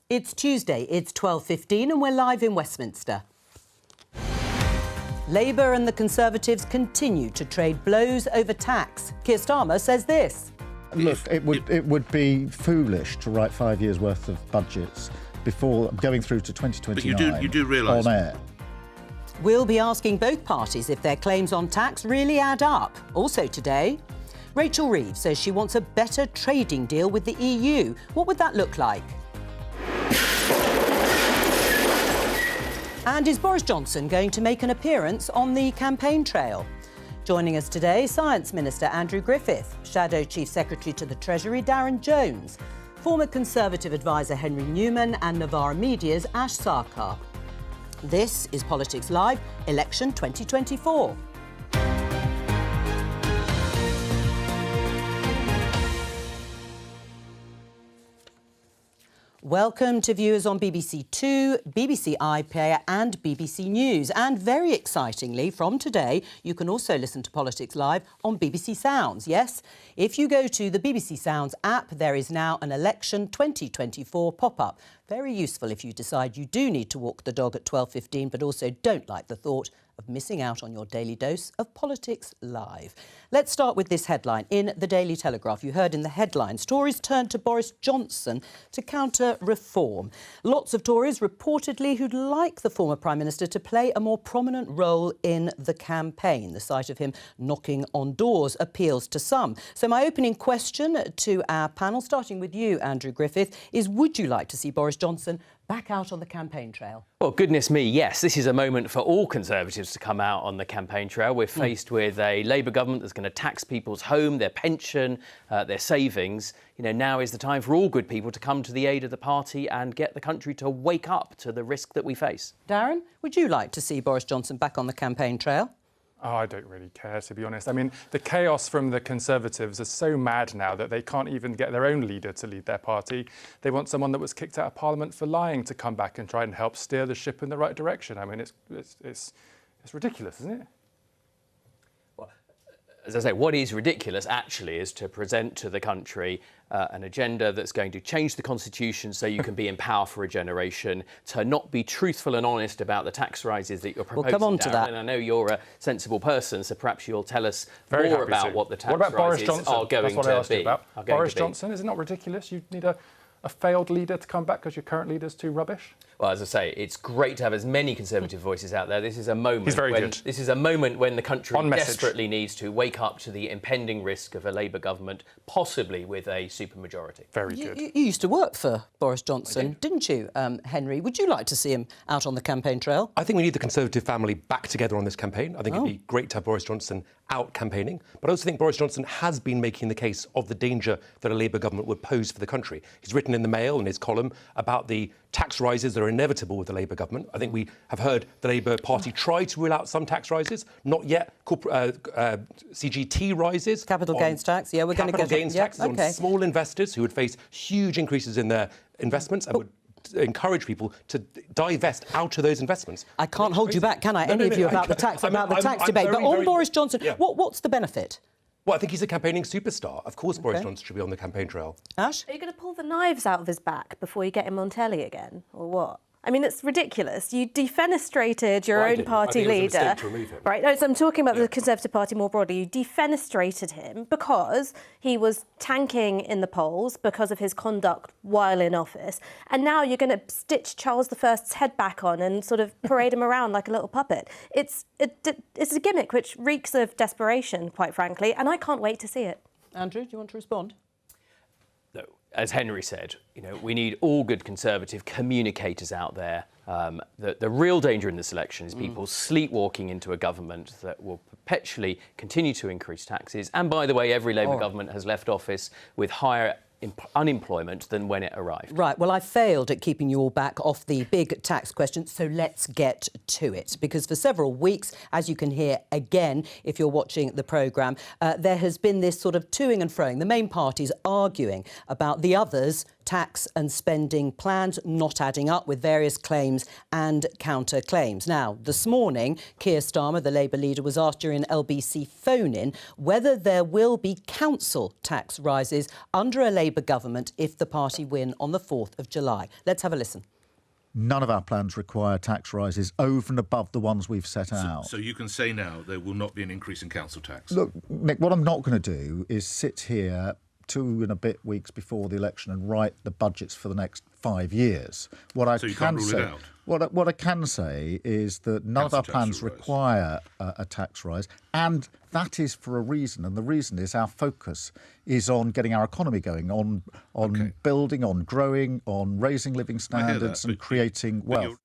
It's Tuesday, it's 12:15 and we're live in Westminster. Labour and the Conservatives continue to trade blows over tax. Keir Starmer says this. Look, it would be foolish to write 5 years' worth of budgets before going through to 2029 but you do realise on air. We'll be asking both parties if their claims on tax really add up. Also today, Rachel Reeves says she wants a better trading deal with the EU. What would that look like? And is Boris Johnson going to make an appearance on the campaign trail? Joining us today, Science Minister Andrew Griffith, Shadow Chief Secretary to the Treasury Darren Jones, former Conservative advisor Henry Newman and Novara Media's Ash Sarkar. This is Politics Live, Election 2024. Welcome to viewers on BBC Two, BBC iPlayer and BBC News. And very excitingly, from today, you can also listen to Politics Live on BBC Sounds. Yes, if you go to the BBC Sounds app, there is now an Election 2024 pop-up. Very useful if you decide you do need to walk the dog at 12:15, but also don't like the thought of missing out on your daily dose of Politics Live. Let's start with this headline. In the Daily Telegraph, you heard in the headlines, Tories turn to Boris Johnson to counter reform. Lots of Tories reportedly who'd like the former Prime Minister to play a more prominent role in the campaign. The sight of him knocking on doors appeals to some. So my opening question to our panel, starting with you, Andrew Griffith, is would you like to see Boris Johnson back out on the campaign trail? Well, goodness me, yes. This is a moment for all Conservatives to come out on the campaign trail. We're faced with a Labour government that's going to tax people's home, their pension, their savings. You know, now is the time for all good people to come to the aid of the party and get the country to wake up to the risk that we face. Darren, would you like to see Boris Johnson back on the campaign trail? Oh, I don't really care, to be honest. I mean, the chaos from the Conservatives is so mad now that they can't even get their own leader to lead their party. They want someone that was kicked out of Parliament for lying to come back and try and help steer the ship in the right direction. I mean, it's ridiculous, isn't it? Well, as I say, what is ridiculous, actually, is to present to the country an agenda that's going to change the Constitution so you can be in power for a generation, to not be truthful and honest about the tax rises that you're proposing. We'll come on to that. And I know you're a sensible person, so perhaps you'll tell us more about what the tax rises Boris Johnson? are going That's what I asked to you be. about. Boris Johnson, is it not ridiculous? You need a failed leader to come back because your current leader's too rubbish? Well, as I say, it's great to have as many Conservative voices out there. This is a moment. He's very good. This is a moment when the country desperately needs to wake up to the impending risk of a Labour government, possibly with a supermajority. Very good. You used to work for Boris Johnson, didn't you, Henry? Would you like to see him out on the campaign trail? I think we need the Conservative family back together on this campaign. I think it'd be great to have Boris Johnson out campaigning. But I also think Boris Johnson has been making the case of the danger that a Labour government would pose for the country. He's written in the Mail, in his column, about the tax rises that are inevitable with the Labour government. I think we have heard the Labour Party try to rule out some tax rises, not yet CGT rises. Capital gains tax, yeah, we're going to get... Capital gains taxes on small investors who would face huge increases in their investments and would encourage people to divest out of those investments. I can't hold you back, can I? Any of you about the tax debate. But on Boris Johnson, what's the benefit? Well, I think he's a campaigning superstar. Of course, Boris Johnson should be on the campaign trail. Ash? Are you going to pull the knives out of his back before you get him on telly again, or what? I mean, it's ridiculous. You defenestrated your own party leader. Right? No, so I'm talking about the Conservative Party more broadly. You defenestrated him because he was tanking in the polls because of his conduct while in office. And now you're going to stitch Charles I's head back on and sort of parade him around like a little puppet. It's a gimmick which reeks of desperation, quite frankly, and I can't wait to see it. Andrew, do you want to respond? No. As Henry said, you know, we need all good Conservative communicators out there. The real danger in this election is people sleepwalking into a government that will perpetually continue to increase taxes. And by the way, every Labour government has left office with higher unemployment than when it arrived. Right, well, I failed at keeping you all back off the big tax question, so let's get to it. Because for several weeks, as you can hear again, if you're watching the programme, there has been this sort of toing and froing, the main parties arguing about the others tax and spending plans not adding up, with various claims and counter-claims. Now, this morning, Keir Starmer, the Labour leader, was asked during an LBC phone-in whether there will be council tax rises under a Labour government if the party win on the 4th of July. Let's have a listen. None of our plans require tax rises over and above the ones we've set out. So you can say now there will not be an increase in council tax? Look, Nick, what I'm not going to do is sit here 2 and a bit weeks before the election and write the budgets for the next 5 years. What I can say, what I can say is that none of our plans require a tax rise, and that is for a reason. And the reason is our focus is on getting our economy going, on building, on growing, on raising living standards and creating wealth.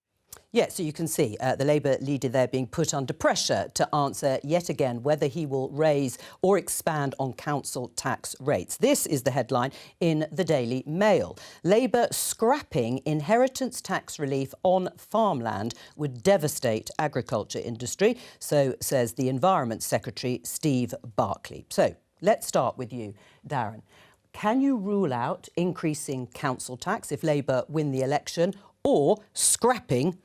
Yeah, so you can see the Labour leader there being put under pressure to answer yet again whether he will raise or expand on council tax rates. This is the headline in the Daily Mail. Labour scrapping inheritance tax relief on farmland would devastate agriculture industry, so says the Environment Secretary Steve Barclay. So let's start with you, Darren. Can you rule out increasing council tax if Labour win the election, or scrapping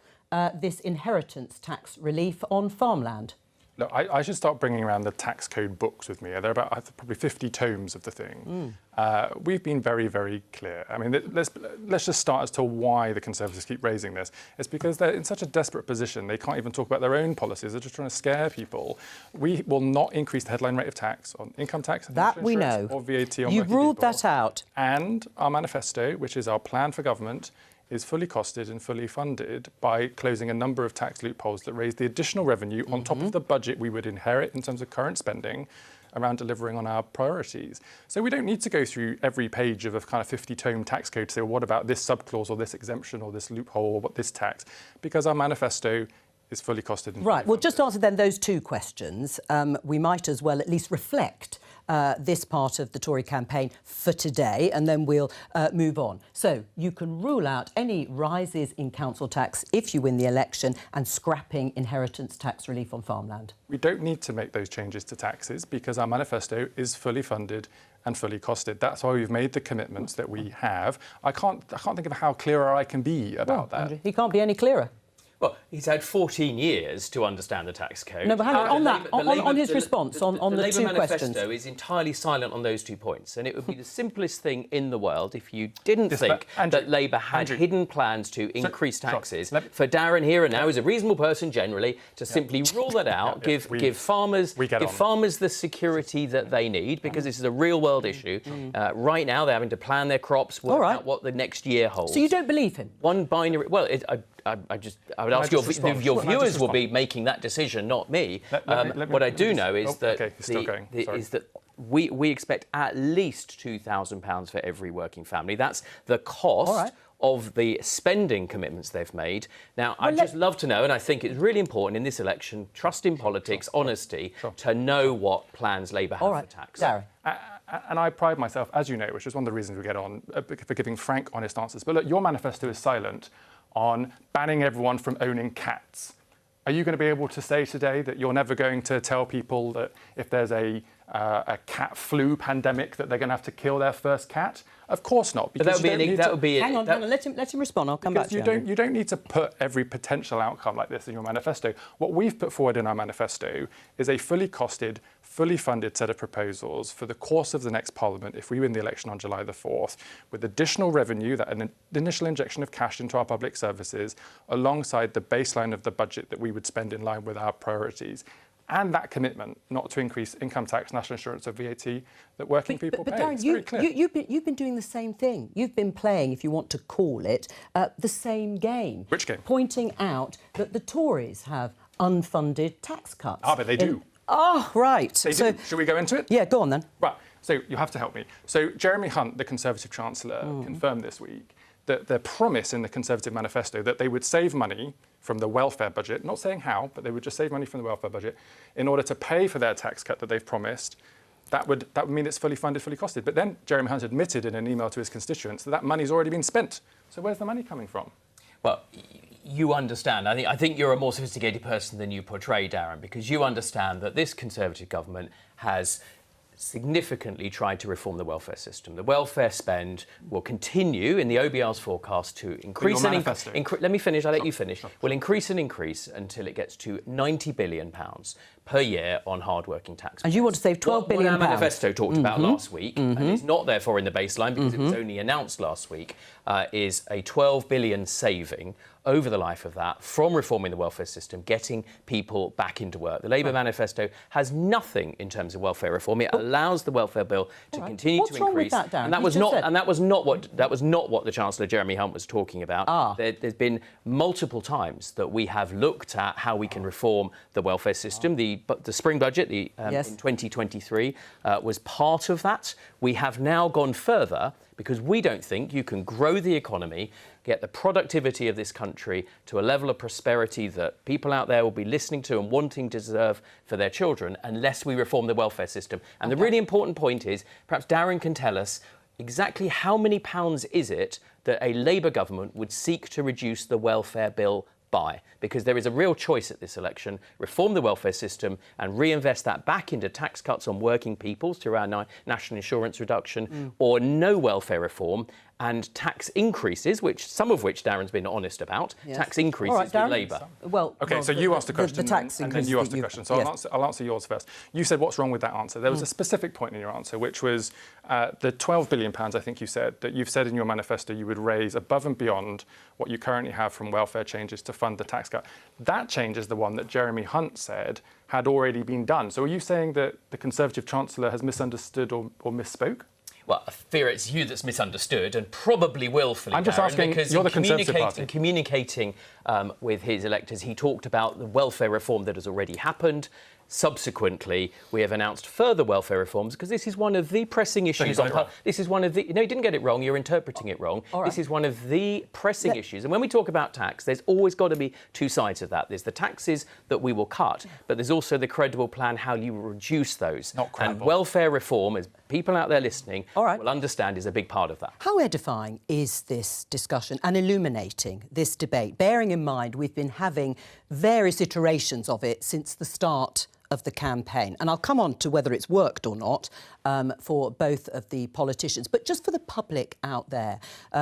this inheritance tax relief on farmland? Look, I should start bringing around the tax code books with me. There are about probably 50 tomes of the thing. We've been very, very clear. I mean, let's just start as to why the Conservatives keep raising this. It's because they're in such a desperate position. They can't even talk about their own policies. They're just trying to scare people. We will not increase the headline rate of tax on income tax, that we know, or VAT on You've ruled that out. And our manifesto, which is our plan for government, is fully costed and fully funded by closing a number of tax loopholes that raise the additional revenue on top of the budget we would inherit in terms of current spending around delivering on our priorities. So we don't need to go through every page of a kind of 50-tome tax code to say, well, what about this subclause or this exemption or this loophole or what this tax? Because our manifesto is fully costed and fully funded. Well, just answer then those two questions. We might as well at least reflect this part of the Tory campaign for today, and then we'll move on. So you can rule out any rises in council tax if you win the election, and scrapping inheritance tax relief on farmland. We don't need to make those changes to taxes because our manifesto is fully funded and fully costed. That's why we've made the commitments that we have. I can't think of how clearer I can be about that. Andrew, he can't be any clearer. Well, he's had 14 years to understand the tax code. No, but hang on that, on his response, on the two questions. The Labour manifesto is entirely silent on those 2 points, and it would be the simplest thing in the world if you didn't think that Labour had hidden plans to increase taxes. For Darren here and now, as a reasonable person generally, to simply rule that out, give farmers the security that they need, because this is a real-world issue. Right now, they're having to plan their crops, work out what the next year holds. So you don't believe him? One binary... Well, I would ask your viewers will be making that decision, not me. What I do know is that we expect at least £2,000 for every working family. That's the cost of the spending commitments they've made. Now, I'd just love to know, and I think it's really important in this election, trust in politics, honesty, to know what plans Labour have for tax. Darren. And I pride myself, as you know, which is one of the reasons we get on, for giving frank, honest answers. But look, your manifesto is silent on banning everyone from owning cats. Are you going to be able to say today that you're never going to tell people that if there's a cat flu pandemic that they're going to have to kill their first cat? Of course not. Because hang on, let him respond. I'll come back to you. You don't need to put every potential outcome like this in your manifesto. What we've put forward in our manifesto is a fully costed, fully funded set of proposals for the course of the next Parliament if we win the election on July the 4th, with additional revenue, that an initial injection of cash into our public services, alongside the baseline of the budget that we would spend in line with our priorities. And that commitment not to increase income tax, national insurance or VAT that working people pay. But Darren, you've been doing the same thing. You've been playing, if you want to call it, the same game. Which game? Pointing out that the Tories have unfunded tax cuts. Ah, but they do. Oh, right. They do. Should we go into it? Yeah, go on then. Right. So you have to help me. So Jeremy Hunt, the Conservative Chancellor, confirmed this week that their promise in the Conservative manifesto that they would save money from the welfare budget, not saying how, but they would just save money from the welfare budget in order to pay for their tax cut that they've promised. That would mean it's fully funded, fully costed. But then Jeremy Hunt admitted in an email to his constituents that money's already been spent. So where's the money coming from? Well, you understand. I think you're a more sophisticated person than you portray, Darren, because you understand that this Conservative government has significantly tried to reform the welfare system. The welfare spend will continue in the OBR's forecast to increase let me finish, I'll let you finish. Will increase and increase until it gets to £90 billion per year on hard-working taxpayers. And you want to save £12 billion? What our manifesto talked about last week, and it's not therefore in the baseline because it was only announced last week, is a £12 billion saving over the life of that from reforming the welfare system, getting people back into work. The Labour manifesto has nothing in terms of welfare reform. It allows the welfare bill to continue to increase. What's wrong with that, Darren? And that was not what the Chancellor Jeremy Hunt was talking about. There's been multiple times that we have looked at how we can reform the welfare system. The spring budget in 2023 was part of that. We have now gone further because we don't think you can grow the economy, get the productivity of this country to a level of prosperity that people out there will be listening to and wanting to deserve for their children unless we reform the welfare system. And the really important point is, perhaps Darren can tell us exactly how many pounds is it that a Labour government would seek to reduce the welfare bill by, because there is a real choice at this election: reform the welfare system and reinvest that back into tax cuts on working people through our national insurance reduction, or no welfare reform and tax increases, some of which Darren's been honest about, tax increases with Labour. So you asked a question, and then you asked a question. So I'll answer yours first. You said, what's wrong with that answer? There was a specific point in your answer, which was the £12 billion, I think you said, that you've said in your manifesto you would raise above and beyond what you currently have from welfare changes to fund the tax cut. That change is the one that Jeremy Hunt said had already been done. So are you saying that the Conservative Chancellor has misunderstood or misspoke? Well, I fear it's you that's misunderstood, and probably willfully. I'm just asking, because you're the Conservative Party. In communicating with his electors, he talked about the welfare reform that has already happened. Subsequently, we have announced further welfare reforms because this is one of the pressing issues. This is one of the. No, you didn't get it wrong. You're interpreting it wrong. This is one of the pressing issues. And when we talk about tax, there's always got to be two sides of that. There's the taxes that we will cut, but there's also the credible plan how you reduce those. Not credible. And welfare reform, as people out there listening will understand, is a big part of that. How edifying is this discussion and illuminating this debate, bearing in mind we've been having various iterations of it since the start of the campaign. And I'll come on to whether it's worked or not for both of the politicians. But just for the public out there,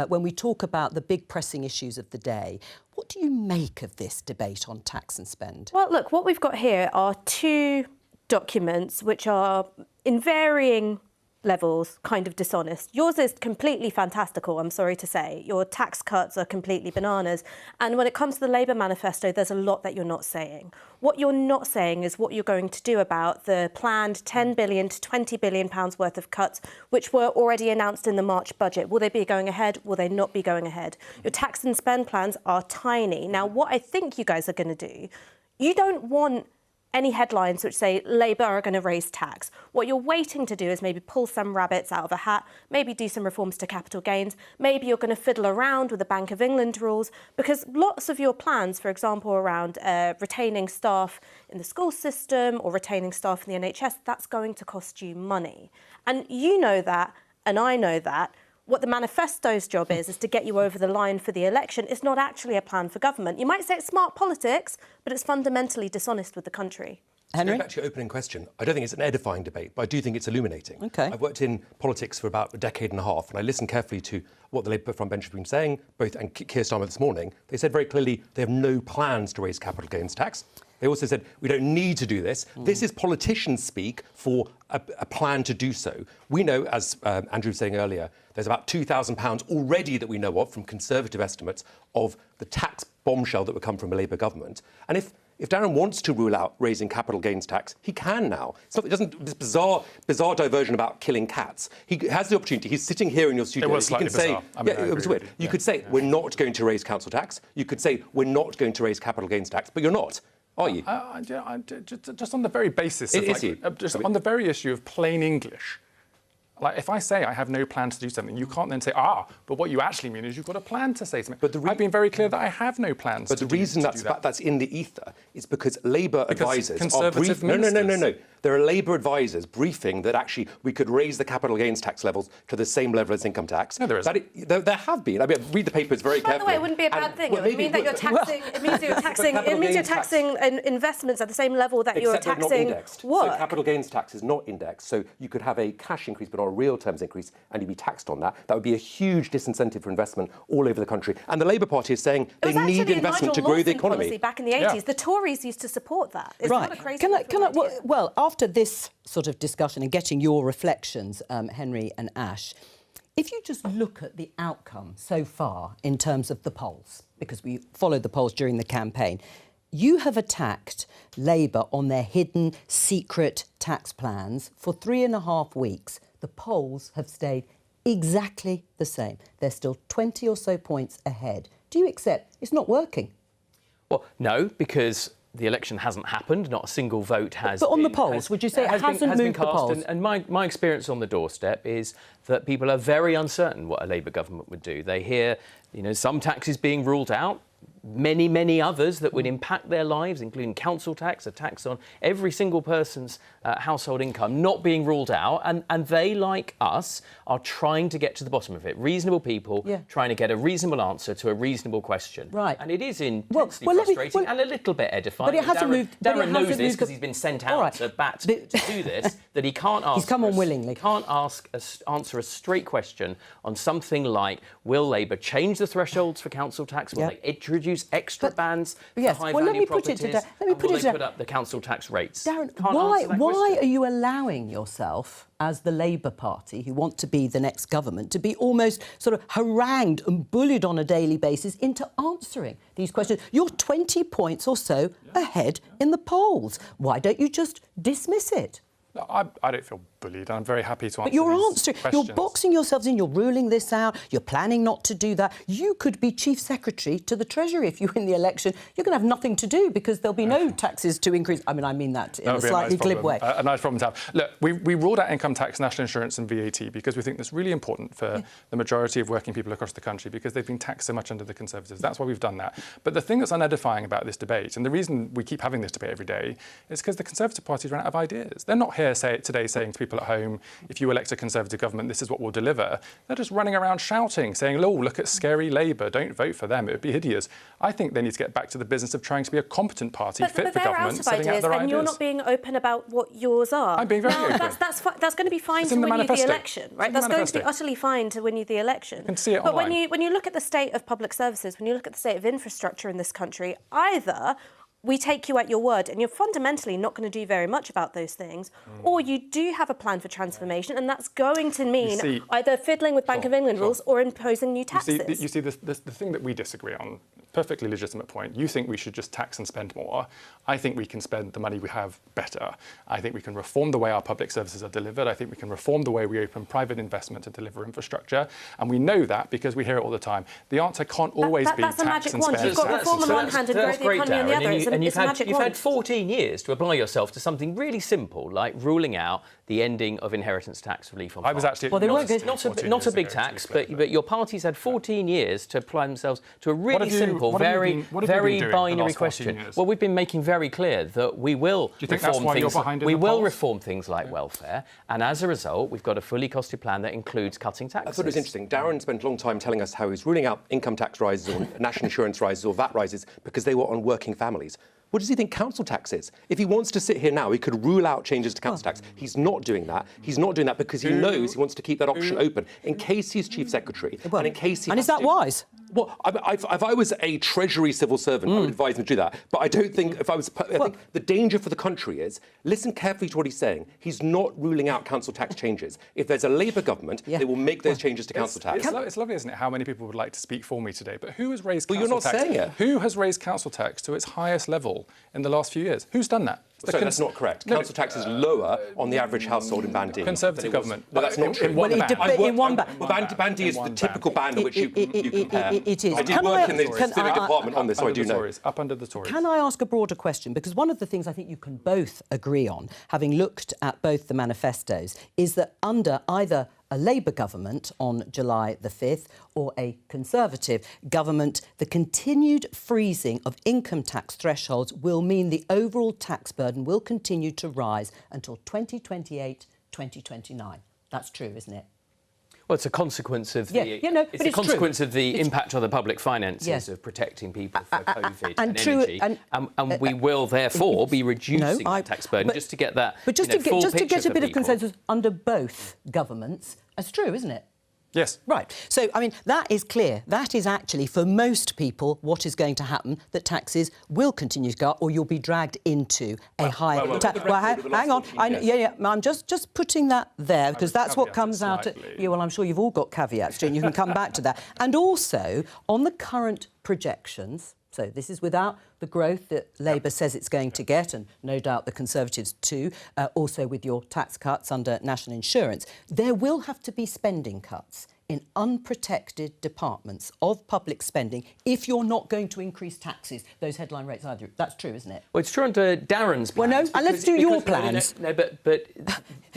when we talk about the big pressing issues of the day, what do you make of this debate on tax and spend? Well, look, what we've got here are two documents which are in varying levels kind of dishonest. Yours is completely fantastical, I'm sorry to say. Your tax cuts are completely bananas. And when it comes to the Labour manifesto, there's a lot that you're not saying. What you're not saying is what you're going to do about the planned £10 billion to £20 billion worth of cuts, which were already announced in the March budget. Will they be going ahead? Will they not be going ahead? Your tax and spend plans are tiny. Now, what I think you guys are going to do, you don't want any headlines which say Labour are going to raise tax. What you're waiting to do is maybe pull some rabbits out of a hat, maybe do some reforms to capital gains, maybe you're going to fiddle around with the Bank of England rules, because lots of your plans, for example, around retaining staff in the school system or retaining staff in the NHS, that's going to cost you money. And you know that, and I know that. What the manifesto's job is to get you over the line for the election. It's not actually a plan for government. You might say it's smart politics, but it's fundamentally dishonest with the country. Henry? Going back to your opening question, I don't think it's an edifying debate, but I do think it's illuminating. OK. I've worked in politics for about a decade and a half, and I listened carefully to what the Labour front bench has been saying, and Keir Starmer this morning. They said very clearly they have no plans to raise capital gains tax. They also said, we don't need to do this. This is politicians speak for a plan to do so. We know, as Andrew was saying earlier, there's about £2,000 already that we know of from Conservative estimates of the tax bombshell that would come from a Labour government. And if Darren wants to rule out raising capital gains tax, he can now. This bizarre diversion about killing cats. He has the opportunity. He's sitting here in your studio. It was slightly bizarre. It was weird. You could say, we're not going to raise council tax. You could say, we're not going to raise capital gains tax, but you're not. Are you? Just on the very basis of, on the very issue of plain English, Like, if I say I have no plan to do something, you can't then say, but what you actually mean is you've got a plan to say something. But I've been very clear that I have no plans But the reason that's in the ether is because Labour advisors conservative are No. There are Labour advisors briefing that actually we could raise the capital gains tax levels to the same level as income tax. No, there isn't. There have been. I mean, read the papers very carefully. By the way, it wouldn't be a bad thing. It would mean that you're taxing. It means you're taxing investments at the same level that you're taxing work. So capital gains tax is not indexed. So you could have a cash increase, but not a real terms increase, and you'd be taxed on that. That would be a huge disincentive for investment all over the country. And the Labour Party is saying they need investment to grow the economy. Policy back in the 80s, the Tories used to support that. It's not a crazy well, after this sort of discussion and getting your reflections, Henry and Ash, if you just look at the outcome so far in terms of the polls, because we followed the polls during the campaign, you have attacked Labour on their hidden, secret tax plans for 3.5 weeks. The polls have stayed exactly the same. They're still 20 or so points ahead. Do you accept it's not working? Well, no, because the election hasn't happened. Not a single vote has. But on the polls, would you say it hasn't moved the polls? And my experience on the doorstep is that people are very uncertain what a Labour government would do. They hear, some taxes being ruled out, many others that would impact their lives, including council tax, a tax on every single person's household income, not being ruled out. And they, like us, are trying to get to the bottom of it. Reasonable people trying to get a reasonable answer to a reasonable question. Right. And it is intensely frustrating and a little bit edifying. But it hasn't moved. Darren knows this because he's been sent out to bat to do this, that he can't ask... He's come on willingly. Can't answer a straight question on something like, will Labour change the thresholds for council tax? Will they introduce extra bans for high-value properties? Will they put up the council tax rates? Darren, why are you allowing yourself, as the Labour Party, who want to be the next government, to be almost sort of harangued and bullied on a daily basis into answering these questions? You're 20 points or so ahead in the polls. Why don't you just dismiss it? No, I don't feel bullied. I'm very happy to answer But you're these questions. You're boxing yourselves in, you're ruling this out, you're planning not to do that. You could be Chief Secretary to the Treasury if you win the election. You're going to have nothing to do because there'll be no taxes to increase. I mean that in a slightly glib way. A nice problem to have. Look, we ruled out income tax, national insurance and VAT because we think that's really important for the majority of working people across the country because they've been taxed so much under the Conservatives. That's why we've done that. But the thing that's unedifying about this debate, and the reason we keep having this debate every day, is because the Conservative Party's run out of ideas. They're not here today saying to people at home, if you elect a Conservative government, this is what we'll deliver. They're just running around shouting, saying, oh, look at scary Labour, don't vote for them, it would be hideous. I think they need to get back to the business of trying to be a competent party, fit for government, setting out their ideas. And you're not being open about what yours are. I'm being very open. That's going to be fine to win you the election, right? That's going to be utterly fine to win you the election. You can see it but online. when you look at the state of public services, when you look at the state of infrastructure in this country, either we take you at your word and you're fundamentally not going to do very much about those things, or you do have a plan for transformation, and that's going to mean either fiddling with Bank of England rules or imposing new taxes. You see, the thing that we disagree on, perfectly legitimate point, you think we should just tax and spend more. I think we can spend the money we have better. I think we can reform the way our public services are delivered. I think we can reform the way we open private investment to deliver infrastructure. And we know that because we hear it all the time. The answer can't always be tax and spend. That's a magic wand. You've got reform on one hand and grow the economy on the other. And you've had 14 years to apply yourself to something really simple, like ruling out the ending of inheritance tax relief on farms. I was actually not a big tax, but your party's had 14 years to apply themselves to a really simple, very binary question. Well, we've been making very clear that we will reform things like welfare, and as a result, we've got a fully costed plan that includes cutting taxes. I thought it was interesting. Darren spent a long time telling us how he's ruling out income tax rises or national insurance rises or VAT rises because they were on working families. What does he think council tax is? If he wants to sit here now, he could rule out changes to council tax. He's not doing that. He's not doing that because he knows he wants to keep that option open in case he's Chief Secretary and in case he. And is that wise? Well, if I was a Treasury civil servant, I would advise him to do that. But I don't think I think the danger for the country is, listen carefully to what he's saying. He's not ruling out council tax changes. If there's a Labour government, they will make those changes to council tax. It's lovely, isn't it, how many people would like to speak for me today? But who has raised council tax? Well, you're not saying it. Who has raised council tax to its highest level in the last few years? Who's done that? So that's not correct. Council tax is lower on the average household in Band D. Conservative government. No, that's not true. In one band. In one band. Band D is the typical band at which you compare. It is. I did work in the civic department on this, so I do know. Up under the Tories. Can I ask a broader question? Because one of the things I think you can both agree on, having looked at both the manifestos, is that under either a Labour government on July the 5th or a Conservative government, the continued freezing of income tax thresholds will mean the overall tax burden will continue to rise until 2028, 2029. That's true, isn't it? Well, it's a consequence of the it's a consequence of the impact on the public finances of protecting people for COVID and energy, and we will therefore be reducing the tax burden just to get that. But just to get a bit of people. consensus under both governments, that's true, isn't it? Yes. Right. So, I mean, that is clear. That is actually, for most people, what is going to happen, that taxes will continue to go up or you'll be dragged into a higher tax. Well, hang on. I'm just putting that there because that's what comes out. Well, I'm sure you've all got caveats, and you can come back to that. And also, on the current projections, so this is without the growth that Labour says it's going to get, and no doubt the Conservatives too, also with your tax cuts under national insurance, there will have to be spending cuts in unprotected departments of public spending if you're not going to increase taxes, those headline rates either. That's true, isn't it? Well, it's true under Darren's plans. Well, no, and let's do your plans. No, but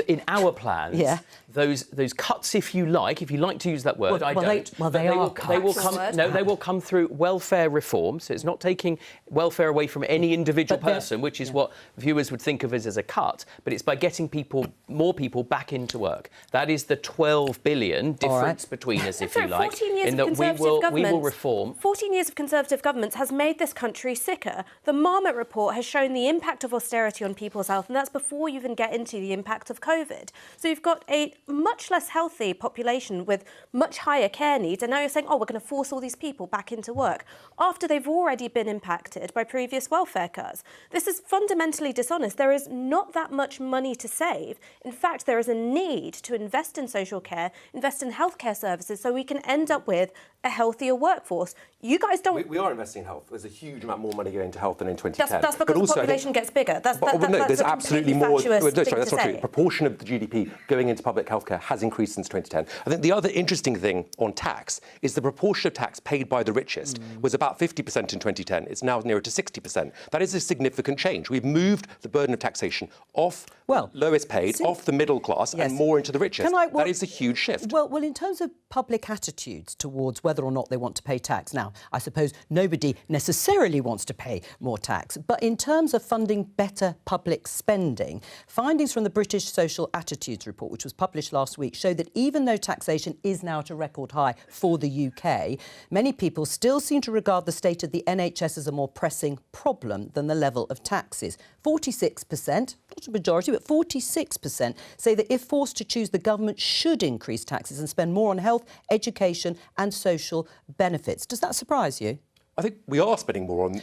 in our plans, those cuts, if you like to use that word, they will come through welfare reform. So it's not taking welfare away from any individual person, which is what viewers would think of as a cut, but it's by getting more people back into work. That is the 12 billion difference between us, if you like, 14 years in that we will reform. 14 years of Conservative governments has made this country sicker. The Marmot report has shown the impact of austerity on people's health, and that's before you even get into the impact of COVID. So you've got a much less healthy population with much higher care needs, and now you're saying, oh, we're going to force all these people back into work after they've already been impacted by previous welfare cuts. This is fundamentally dishonest. There is not that much money to save. In fact, there is a need to invest in social care, invest in healthcare services, so we can end up with a healthier workforce. You guys don't... We are investing in health. There's a huge amount more money going to health than in 2010. That's because the population gets bigger. There's absolutely more... That's not true. The proportion of the GDP going into public healthcare has increased since 2010. I think the other interesting thing on tax is the proportion of tax paid by the richest was about 50% in 2010. It's now nearer to 60%. That is a significant change. We've moved the burden of taxation off lowest paid, off the middle class, and more into the richest. That is a huge shift. Well, in terms of public attitudes towards whether or not they want to pay tax, now, I suppose nobody necessarily wants to pay more tax, but in terms of funding better public spending, findings from the British Social Attitudes Report, which was published last week, show that even though taxation is now at a record high for the UK, many people still seem to regard the state of the NHS as a more pressing problem than the level of taxes. 46%, not a majority, but 46% say that if forced to choose, the government should increase taxes and spend more on health, education and social benefits. Does that surprise you? I think we are spending more on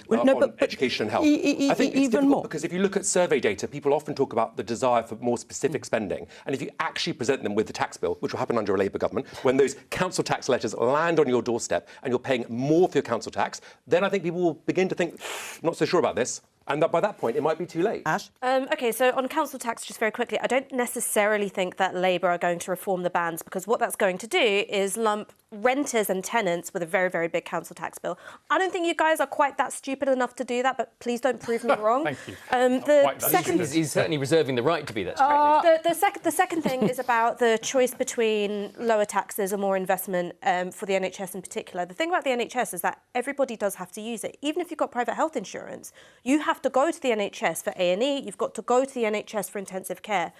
education and health. I think it's even more. Because if you look at survey data, people often talk about the desire for more specific spending. And if you actually present them with the tax bill, which will happen under a Labour government, when those council tax letters land on your doorstep and you're paying more for your council tax, then I think people will begin to think, not so sure about this. And by that point, it might be too late. Ash? OK, so on council tax, just very quickly, I don't necessarily think that Labour are going to reform the bands, because what that's going to do is lump renters and tenants with a very, very big council tax bill. I don't think you guys are quite that stupid enough to do that, but please don't prove me wrong. Thank you. He's certainly reserving the right to be that stupid. The second thing is about the choice between lower taxes and more investment for the NHS in particular. The thing about the NHS is that everybody does have to use it. Even if you've got private health insurance, you have to go to the NHS for A&E, you've got to go to the NHS for intensive care.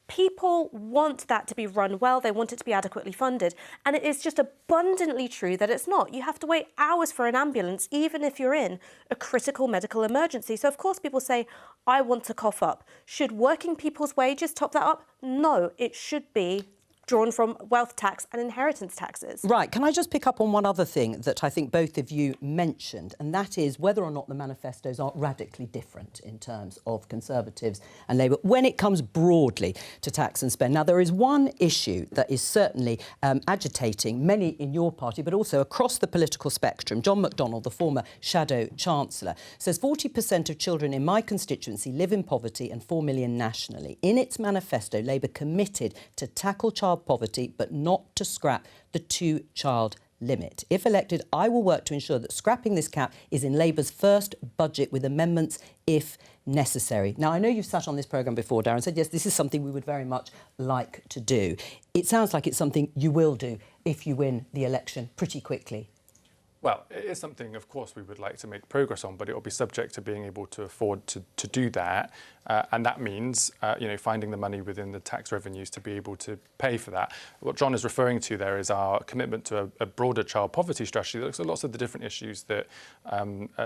People want that to be run well, they want it to be adequately funded, and it is just abundantly true that it's not. You have to wait hours for an ambulance, even if you're in a critical medical emergency. So of course people say, I want to cough up. Should working people's wages top that up? No, it should be drawn from wealth tax and inheritance taxes. Right. Can I just pick up on one other thing that I think both of you mentioned, and that is whether or not the manifestos are radically different in terms of Conservatives and Labour when it comes broadly to tax and spend. Now, there is one issue that is certainly agitating many in your party, but also across the political spectrum. John McDonnell, the former Shadow Chancellor, says 40% of children in my constituency live in poverty and 4 million nationally. In its manifesto, Labour committed to tackle child poverty, but not to scrap the two-child limit. If elected, I will work to ensure that scrapping this cap is in Labour's first budget with amendments if necessary. Now, I know you've sat on this programme before, Darren, said, yes, this is something we would very much like to do. It sounds like it's something you will do if you win the election pretty quickly. Well, it is something, of course, we would like to make progress on, but it will be subject to being able to afford to do that. And that means, finding the money within the tax revenues to be able to pay for that. What John is referring to there is our commitment to a broader child poverty strategy that looks at lots of the different issues that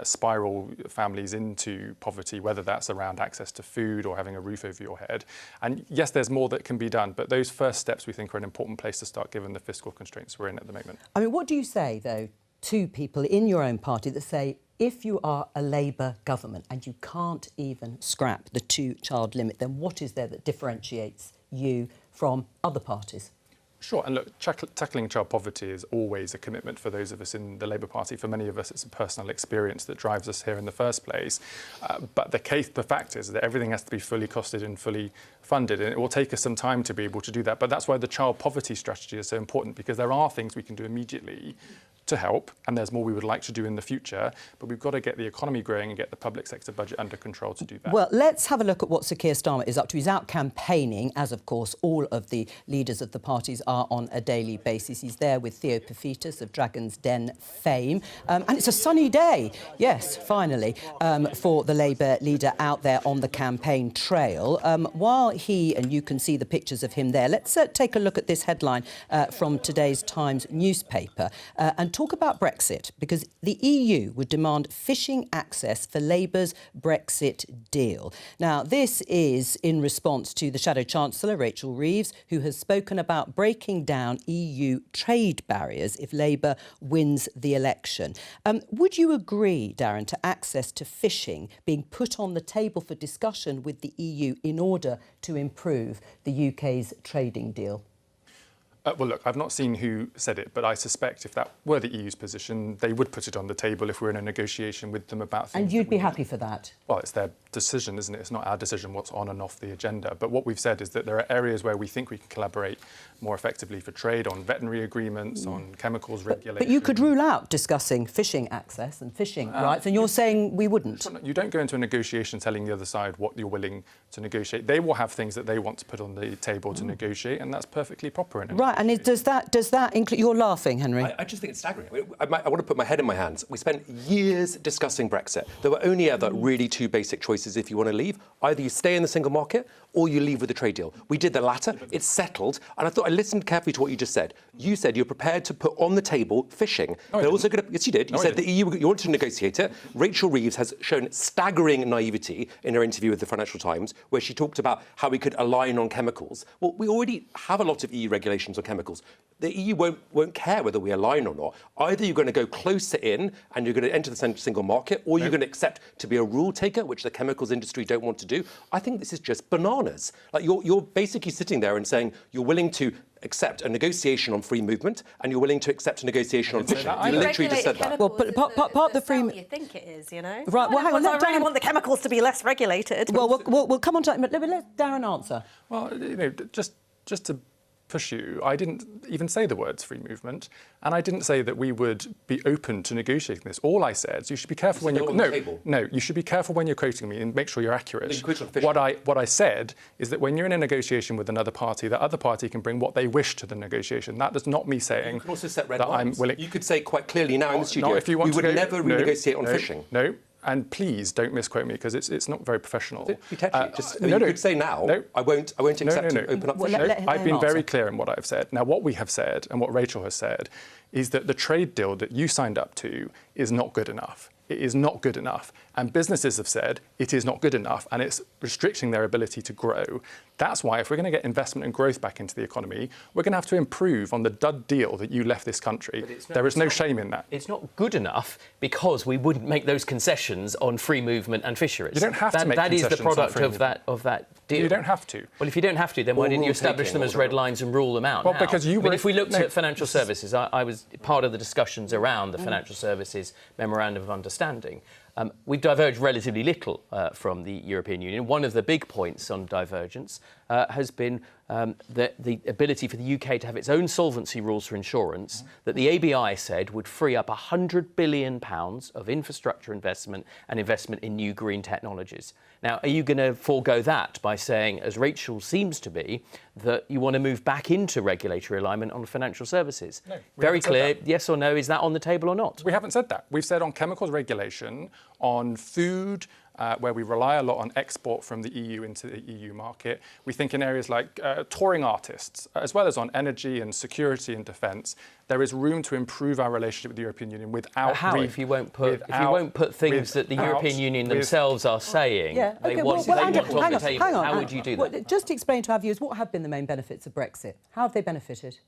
spiral families into poverty, whether that's around access to food or having a roof over your head. And yes, there's more that can be done, but those first steps we think are an important place to start given the fiscal constraints we're in at the moment. I mean, what do you say, though, to people in your own party that say, if you are a Labour government and you can't even scrap the two-child limit, then what is there that differentiates you from other parties? Sure, and look, tackling child poverty is always a commitment for those of us in the Labour Party. For many of us, it's a personal experience that drives us here in the first place. But the fact is that everything has to be fully costed and fully funded, and it will take us some time to be able to do that. But that's why the child poverty strategy is so important, because there are things we can do immediately to help, and there's more we would like to do in the future, but we've got to get the economy growing and get the public sector budget under control to do that. Well, let's have a look at what Sir Keir Starmer is up to. He's out campaigning, as of course all of the leaders of the parties are on a daily basis. He's there with Theo Paphitis of Dragon's Den fame, and it's a sunny day, yes, finally, for the Labour leader out there on the campaign trail. While he, and you can see the pictures of him there, let's take a look at this headline from today's Times newspaper and talk about Brexit, because the EU would demand fishing access for Labour's Brexit deal. Now, this is in response to the Shadow Chancellor, Rachel Reeves, who has spoken about breaking down EU trade barriers if Labour wins the election. Would you agree, Darren, to access to fishing being put on the table for discussion with the EU in order to improve the UK's trading deal? Well, look, I've not seen who said it, but I suspect if that were the EU's position, they would put it on the table if we're in a negotiation with them about things. And you'd be happy for that? Well, it's their decision, isn't it? It's not our decision what's on and off the agenda. But what we've said is that there are areas where we think we can collaborate more effectively for trade, on veterinary agreements, on chemicals regulation. But you could rule out discussing fishing access and fishing rights, and you're saying we wouldn't? You don't go into a negotiation telling the other side what you're willing to negotiate. They will have things that they want to put on the table to negotiate, and that's perfectly proper in it. Right, and does that include... You're laughing, Henry. I just think it's staggering. I want to put my head in my hands. We spent years discussing Brexit. There were only ever really two basic choices if you want to leave. Either you stay in the single market or you leave with a trade deal. We did the latter. It's settled. And I thought I listened carefully to what you just said. You said you're prepared to put on the table fishing. They're also going to... Yes, you did. You said the EU, you wanted to negotiate it. Rachel Reeves has shown staggering naivety in her interview with the Financial Times, where she talked about how we could align on chemicals. Well, we already have a lot of EU regulations on chemicals. The EU won't care whether we align or not. Either you're going to go closer in and you're going to enter the single market, or you're going to accept to be a rule taker, which the chemicals industry don't want to do. I think this is just bananas. Like you're basically sitting there and saying you're willing to accept a negotiation on free movement and you're willing to accept a negotiation on fishing. You literally just said that. Well, but part of the free... You think it is, you know? Right, well, hang on. I really want the chemicals to be less regulated. Well, we'll come on to that, but let Darren answer. Well, just to push you, I didn't even say the words free movement, and I didn't say that we would be open to negotiating this. All I said is you should be careful when you're... No, you should be careful when you're quoting me and make sure you're accurate. What I said is that when you're in a negotiation with another party, that other party can bring what they wish to the negotiation. That is not me saying... You can also set red that lines. I'm willing... You could say quite clearly now in the studio, if you want we would never renegotiate on fishing. No. And please don't misquote me, because it's not very professional. You could say now, I won't accept to open up fishing. I've been very clear in what I've said. Now, what we have said and what Rachel has said is that the trade deal that you signed up to is not good enough. it is not good enough. And businesses have said it is not good enough, and it's restricting their ability to grow. That's why if we're going to get investment and growth back into the economy, we're going to have to improve on the dud deal that you left this country. There is no shame in that. It's not good enough because we wouldn't make those concessions on free movement and fisheries. You don't have to make that concessions. That is the product of that deal. You don't have to. Well, if you don't have to, then why didn't you establish them as red lines and rule them out? Well, now? because you were. If we looked at financial services, I was part of the discussions around the financial services memorandum of understanding. We've diverged relatively little from the European Union. One of the big points on divergence has been the ability for the UK to have its own solvency rules for insurance that the ABI said would free up £100 billion of infrastructure investment and investment in new green technologies. Now, are you going to forego that by saying, as Rachel seems to be, that you want to move back into regulatory alignment on financial services? No, very clear, yes or no, is that on the table or not? We haven't said that. We've said on chemicals regulation, on food, where we rely a lot on export from the EU into the EU market. We think in areas like touring artists, as well as on energy and security and defence, there is room to improve our relationship with the European Union without... How, if you won't put things that the European Union themselves are saying they want on the table? How would you do that? Well, just explain to our viewers what have been the main benefits of Brexit. How have they benefited?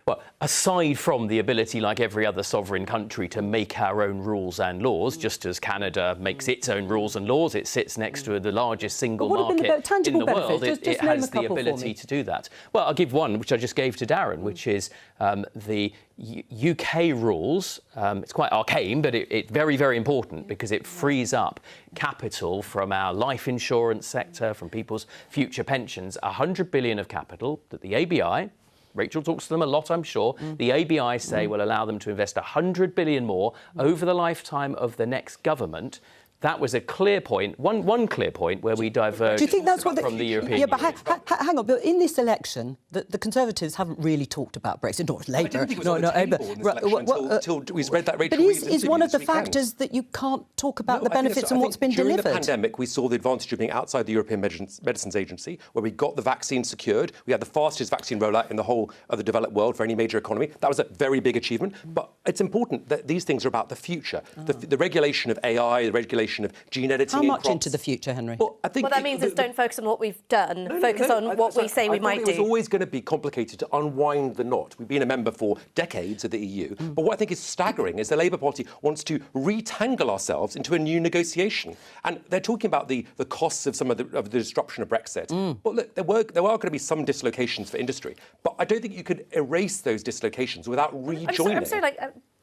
Well, aside from the ability, like every other sovereign country, to make our own rules and laws, just as Canada makes its own rules and laws, it sits next to the largust single market in the world. It has the ability to do that. Well, I'll give one, which I just gave to Darren, which is the UK rules. It's quite arcane, but it's very, very important because it frees up capital from our life insurance sector, from people's future pensions. 100 billion of capital that the ABI... Rachel talks to them a lot, I'm sure. The ABI say will allow them to invest 100 billion more over the lifetime of the next government. That was a clear point, one clear point where we diverged from the European Union. Yeah, but hang on. But in this election, the Conservatives haven't really talked about Brexit. Not Labour. I didn't think it was on the table in this election until we read that Rachel Reeves interview. But is one of the factors that you can't talk about the benefits and what's been delivered? During the pandemic, we saw the advantage of being outside the European Medicines Agency, where we got the vaccine secured. We had the fastest vaccine rollout in the whole of the developed world for any major economy. That was a very big achievement. But it's important that these things are about the future. The regulation of AI, the regulation of gene editing. How much into the future, Henry? Well, that means is don't focus on what we've done, focus on what we say we might do. It was always going to be complicated to unwind the knot. We've been a member for decades of the EU. But what I think is staggering is the Labour Party wants to retangle ourselves into a new negotiation. And they're talking about the costs of some of the disruption of Brexit. Well, look, there were going to be some dislocations for industry. But I don't think you could erase those dislocations without rejoining. I'm sorry,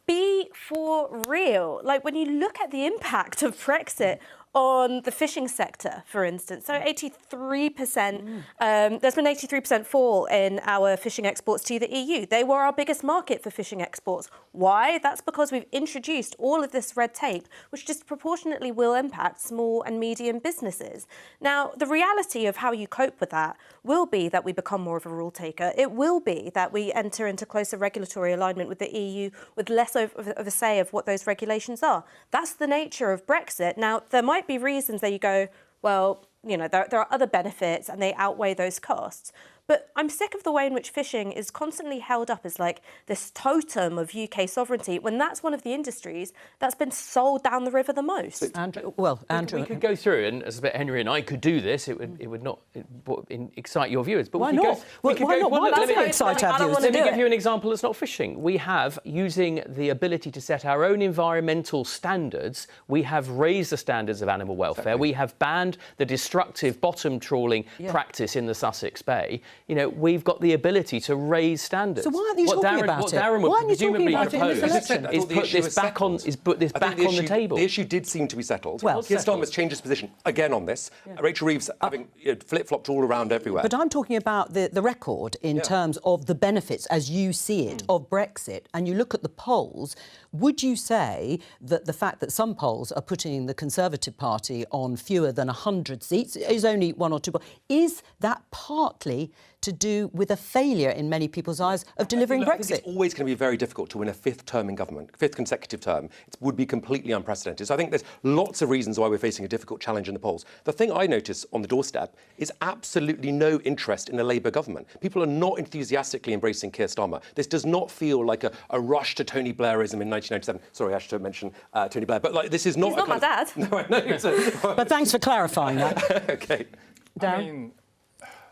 be for real. Like, when you look at the impact of Brexit on the fishing sector, for instance. So 83%, there's been 83% fall in our fishing exports to the EU. They were our biggest market for fishing exports. Why? That's because we've introduced all of this red tape, which disproportionately will impact small and medium businesses. Now, the reality of how you cope with that will be that we become more of a rule taker. It will be that we enter into closer regulatory alignment with the EU with less of a say of what those regulations are. That's the nature of Brexit. Now, there might be reasons that you go, well, you know, there are other benefits and they outweigh those costs. But I'm sick of the way in which fishing is constantly held up as like this totem of UK sovereignty, when that's one of the industries that's been sold down the river the most. Andrew. We could go through, and as Henry and I could do this, it would not excite your viewers. But why not? Why doesn't it excite our viewers? Let me give you an example that's not fishing. We have, using the ability to set our own environmental standards, we have raised the standards of animal welfare. Exactly. We have banned the destructive bottom trawling practice in the Sussex Bay. You know, we've got the ability to raise standards. So why aren't you talking about it? What Darren would presumably propose is put this back on the table. The issue did seem to be settled. Well, Keir Starmer's changed his position again on this. Rachel Reeves having flip-flopped all around everywhere. But I'm talking about the record in terms of the benefits, as you see it, of Brexit. And you look at the polls, would you say that the fact that some polls are putting the Conservative Party on fewer than 100 seats, is only one or two, is that partly to do with a failure, in many people's eyes, of delivering I think Brexit? it's always going to be very difficult to win a fifth term in government, fifth consecutive term. It would be completely unprecedented. So I think there's lots of reasons why we're facing a difficult challenge in the polls. The thing I notice on the doorstep is absolutely no interest in a Labour government. People are not enthusiastically embracing Keir Starmer. This does not feel like a rush to Tony Blairism in 1997. Sorry, I should mention Tony Blair. But this is not... He's not my dad. No, I know. But thanks for clarifying that. OK. Darren? I mean,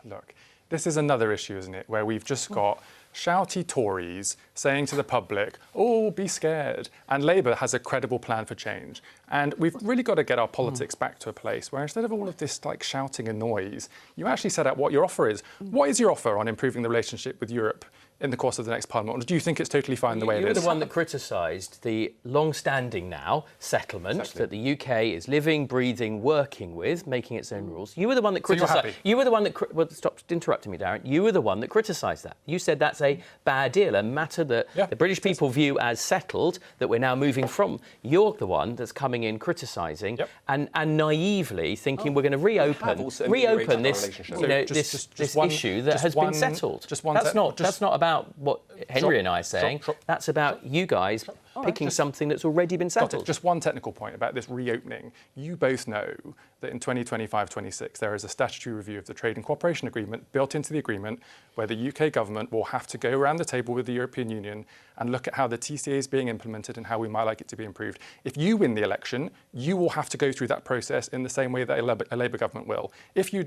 look, this is another issue, isn't it, where we've just got shouty Tories saying to the public, oh, be scared. And Labour has a credible plan for change. And we've really got to get our politics back to a place where instead of all of this shouting and noise, you actually set out what your offer is. What is your offer on improving the relationship with Europe in the course of the next Parliament? Or do you think it's totally fine the way it is? You were the one that criticised the long-standing now settlement that the UK is living, breathing, working with, making its own rules. You were the one that criticised. You were the one that. Well, stop interrupting me, Darren. You were the one that criticised that. You said that's a bad deal, a matter that the British people view as settled, that we're now moving from. You're the one that's coming in criticising and naively thinking we're going to reopen this this issue that has been settled. That's not about what Henry and I are saying. That's about you guys picking something that's already been settled. Just one technical point about this reopening. You both know that in 2025-26 there is a statutory review of the Trade and Cooperation Agreement built into the agreement where the UK government will have to go around the table with the European Union and look at how the TCA is being implemented and how we might like it to be improved. If you win the election, you will have to go through that process in the same way that a Labour government will. If you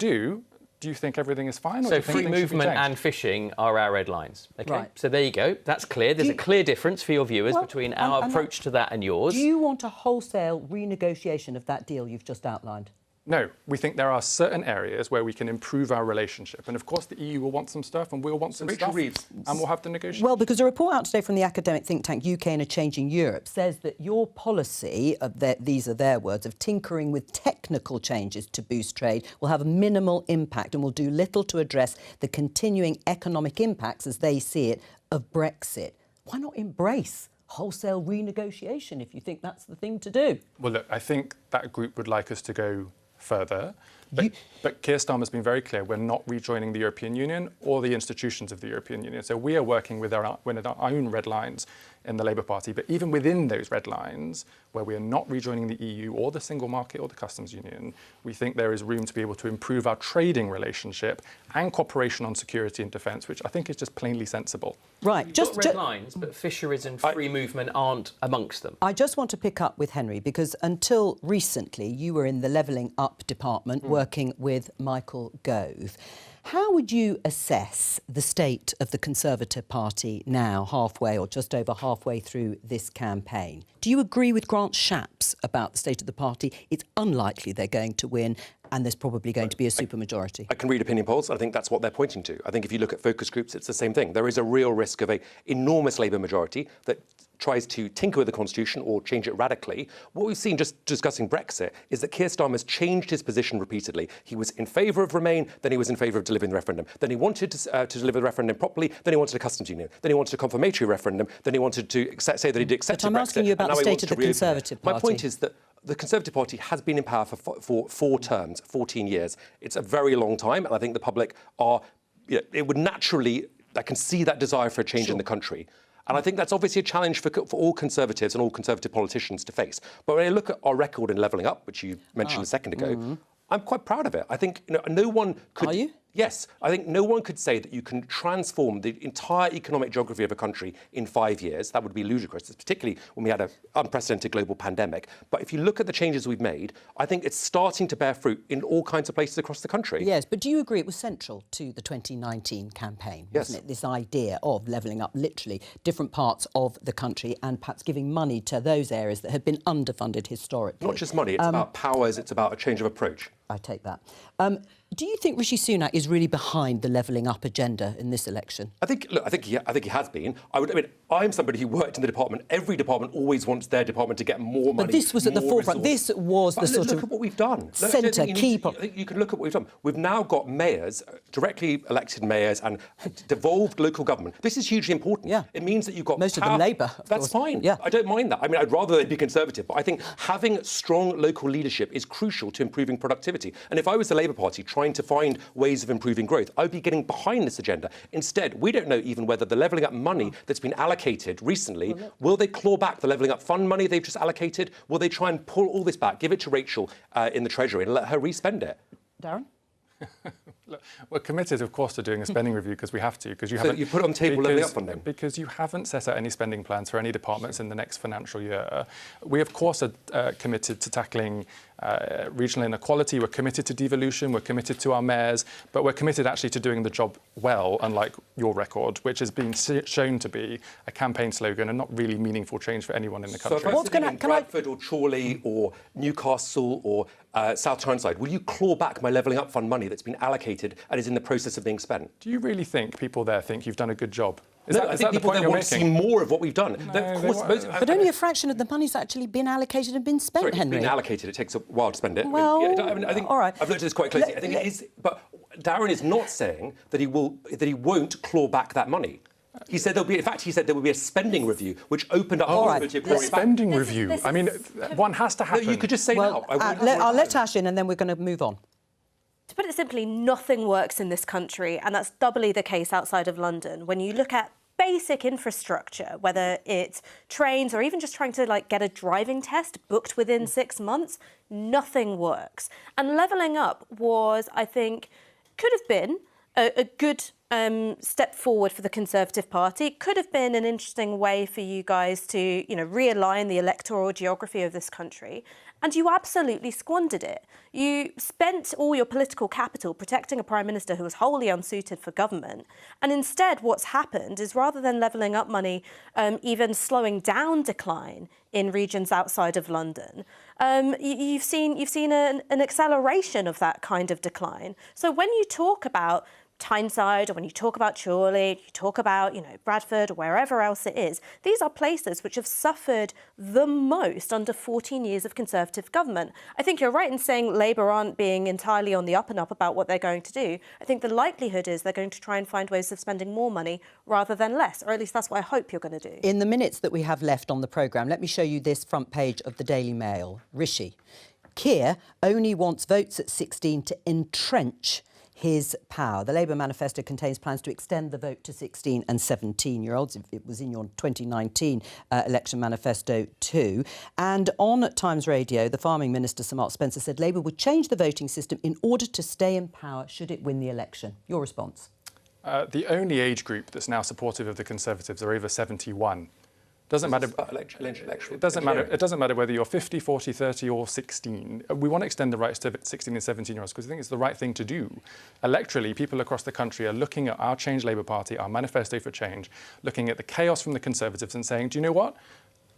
do you think everything is fine? Or so free movement and fishing are our red lines. Okay, right. So there you go. That's clear. There's a clear difference for your viewers between our approach to that and yours. Do you want a wholesale renegotiation of that deal you've just outlined? No, we think there are certain areas where we can improve our relationship. And of course, the EU will want some stuff and we'll want some stuff. And we'll have the negotiation. Well, because a report out today from the academic think tank UK and a Changing Europe says that your policy, these are their words, of tinkering with technical changes to boost trade will have a minimal impact and will do little to address the continuing economic impacts, as they see it, of Brexit. Why not embrace wholesale renegotiation if you think that's the thing to do? Well, look, I think that group would like us to go further. But Keir Starmer's been very clear, we're not rejoining the European Union or the institutions of the European Union. So we are working with our own red lines in the Labour Party. But even within those red lines, where we are not rejoining the EU or the single market or the customs union, we think there is room to be able to improve our trading relationship and cooperation on security and defence, which I think is just plainly sensible. Right. Just red lines, but fisheries and free movement aren't amongst them. I just want to pick up with Henry, because until recently you were in the Levelling Up department working with Michael Gove. How would you assess the state of the Conservative Party now, halfway or just over halfway through this campaign? Do you agree with Grant Shapps about the state of the party? It's unlikely they're going to win and there's probably going to be a supermajority. I can read opinion polls. I think that's what they're pointing to. I think if you look at focus groups, it's the same thing. There is a real risk of an enormous Labour majority that tries to tinker with the Constitution or change it radically. What we've seen just discussing Brexit is that Keir Starmer's changed his position repeatedly. He was in favour of Remain, then he was in favour of delivering the referendum. Then he wanted to deliver the referendum properly, then he wanted a customs union. Then he wanted a confirmatory referendum, then he wanted to say that he'd accepted Brexit. But I'm asking you about the state of the Conservative Party. My point is that the Conservative Party has been in power for 4 terms, 14 years. It's a very long time, and I think the public are, it would naturally, I can see that desire for a change in the country. And I think that's obviously a challenge for all Conservatives and all Conservative politicians to face. But when I look at our record in Levelling Up, which you mentioned a second ago, I'm quite proud of it. I think no one could... Are you? Yes. I think no one could say that you can transform the entire economic geography of a country in 5 years. That would be ludicrous, particularly when we had an unprecedented global pandemic. But if you look at the changes we've made, I think it's starting to bear fruit in all kinds of places across the country. Yes, but do you agree it was central to the 2019 campaign, wasn't it? This idea of levelling up literally different parts of the country and perhaps giving money to those areas that have been underfunded historically. Not just money, it's about powers, it's about a change of approach. I take that. Do you think Rishi Sunak is really behind the levelling up agenda in this election? I think he has been. I'm somebody who worked in the department. Every department always wants their department to get more money. But this was at the forefront. This was the sort of... Look at what we've done. Centre, key... I think you can look at what we've done. We've now got mayors, directly elected mayors, and devolved local government. This is hugely important. Yeah. It means that you've got... Most of them Labour. That's fine. Yeah. I don't mind that. I'd rather they be Conservative. But I think having strong local leadership is crucial to improving productivity. productivity. And if I was the Labour Party trying to find ways of improving growth, I would be getting behind this agenda. Instead, we don't know even whether the levelling up money that's been allocated recently, will they claw back the levelling up fund money they've just allocated? Will they try and pull all this back, give it to Rachel in the Treasury and let her re-spend it? Darren? Look, we're committed, of course, to doing a spending review because we have to. Because you so you put it on the table levelling up funding? Because you haven't set out any spending plans for any departments in the next financial year. We, of course, are committed to tackling regional inequality. We're committed to devolution. We're committed to our mayors. But we're committed actually to doing the job well, unlike your record, which has been shown to be a campaign slogan and not really meaningful change for anyone in the country. So if I'm in Bradford or Chorley or Newcastle or South Tyneside, will you claw back my levelling up fund money that's been allocated and is in the process of being spent? Do you really think people there think you've done a good job? I think people there want to see more of what we've done. But only a fraction of the money's actually been allocated and been spent, Sorry, Henry. It's been allocated. It takes a while to spend it. Well, I think all right. I've looked at this quite closely. I think it is. But Darren is not saying that he won't claw back that money. He said there'll be. In fact, he said there will be a spending review, which opened up the possibility of clawing back. Spending review. I mean, one has to happen. No, you could just say now. I'll let Ash in, and then we're going to move on. To put it simply, nothing works in this country, and that's doubly the case outside of London. When you look at basic infrastructure, whether it's trains or even just trying to get a driving test booked within 6 months, nothing works. And levelling up was, I think, could have been a good step forward for the Conservative Party. It could have been an interesting way for you guys to, realign the electoral geography of this country. And you absolutely squandered it. You spent all your political capital protecting a Prime Minister who was wholly unsuited for government. And instead, what's happened is rather than levelling up money, even slowing down decline in regions outside of London, you've seen an acceleration of that kind of decline. So when you talk about Tyneside, or when you talk about Chorley, you talk about, Bradford or wherever else it is, these are places which have suffered the most under 14 years of Conservative government. I think you're right in saying Labour aren't being entirely on the up and up about what they're going to do. I think the likelihood is they're going to try and find ways of spending more money rather than less, or at least that's what I hope you're going to do. In the minutes that we have left on the programme, let me show you this front page of the Daily Mail. Rishi. Keir only wants votes at 16 to entrench his power. The Labour manifesto contains plans to extend the vote to 16 and 17-year-olds. It was in your 2019 election manifesto too. And on Times Radio, the Farming Minister, Sir Mark Spencer, said Labour would change the voting system in order to stay in power should it win the election. Your response? The only age group that's now supportive of the Conservatives are over 71. Doesn't matter. It doesn't matter. It doesn't matter whether you're 50, 40, 30 or 16. We want to extend the rights to 16 and 17-year-olds because I think it's the right thing to do. Electorally, people across the country are looking at our Change Labour Party, our Manifesto for Change, looking at the chaos from the Conservatives and saying, do you know what?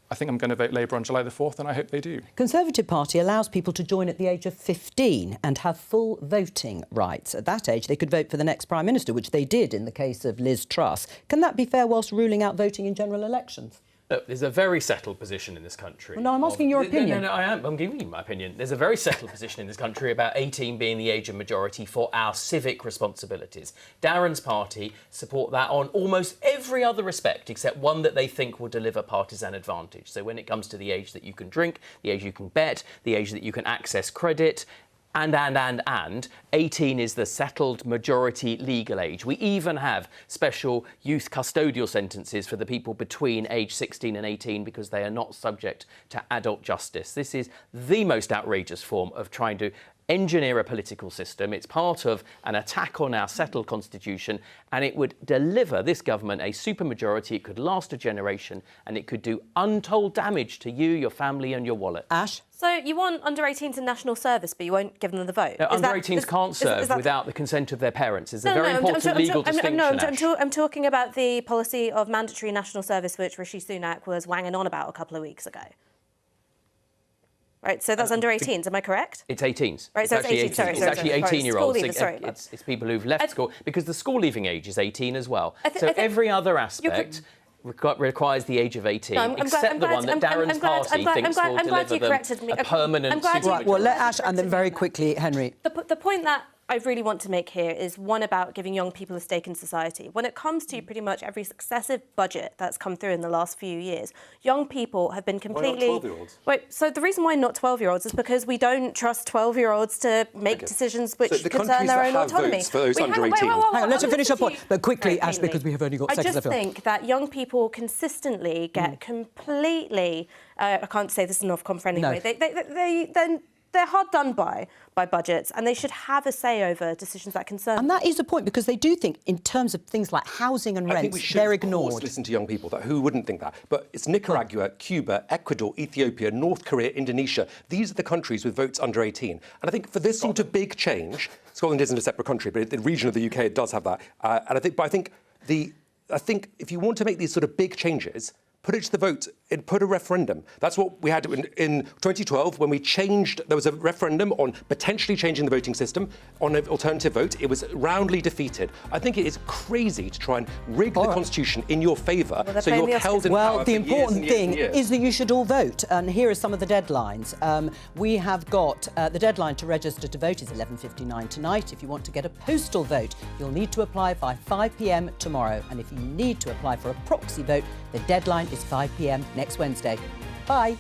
I think I'm going to vote Labour on July the 4th, and I hope they do. Conservative Party allows people to join at the age of 15 and have full voting rights. At that age, they could vote for the next Prime Minister, which they did in the case of Liz Truss. Can that be fair whilst ruling out voting in general elections? Look, there's a very settled position in this country. Well, no, I'm asking your opinion. No, I'm giving you my opinion. There's a very settled position in this country about 18 being the age of majority for our civic responsibilities. Darren's party support that on almost every other respect except one that they think will deliver partisan advantage. So when it comes to the age that you can drink, the age you can bet, the age that you can access credit, and 18 is the settled majority legal age. We even have special youth custodial sentences for the people between age 16 and 18 because they are not subject to adult justice. This is the most outrageous form of trying to engineer a political system. It's part of an attack on our settled constitution, and it would deliver this government a supermajority. It could last a generation, and it could do untold damage to you, your family and your wallet. Ash? So you want under-18s in national service, but you won't give them the vote? No, under-18s can't serve without the consent of their parents. It's a very important legal distinction, I'm talking about the policy of mandatory national service, which Rishi Sunak was wanging on about a couple of weeks ago. Right, so that's under 18s, am I correct? It's 18s. Right, so it's 18. Sorry, it's actually 18-year-olds. It's people who've left school, because the school leaving age is 18 as well. So every other aspect requires the age of 18, except the one that Darren's party thinks will deliver them a permanent... Right, well, let Ash, and then very quickly, Henry. The point that I really want to make here is one about giving young people a stake in society. When it comes to pretty much every successive budget that's come through in the last few years, young people have been completely... Why not 12-year-olds? Wait, so the reason why not 12-year-olds is because we don't trust 12-year-olds to make decisions which concern their own autonomy. For those under 18. Hang on, let her finish her point. But quickly, Ash, because we have only got seconds left. I just think that young people consistently get completely... I can't say this is an Ofcom anyway. No. They're hard done by budgets, and they should have a say over decisions that concern. And that is the point, because they do think, in terms of things like housing and rents, they're ignored. Of course, listen to young people. Who wouldn't think that? But it's Nicaragua, Cuba, Ecuador, Ethiopia, North Korea, Indonesia. These are the countries with votes under 18. And I think for this sort of big change, Scotland isn't a separate country, but the region of the UK, it does have that. And I think if you want to make these sort of big changes, put it to the vote, put a referendum. That's what we had in 2012 when we changed. There was a referendum on potentially changing the voting system on an alternative vote. It was roundly defeated. I think it is crazy to try and rig the constitution in your favour, so you're held in power. Well, the important thing is that you should all vote. And here are some of the deadlines. We have got the deadline to register to vote is 11:59 tonight. If you want to get a postal vote, you'll need to apply by 5 p.m. tomorrow. And if you need to apply for a proxy vote, the deadline is 5 p.m. next Wednesday. Bye.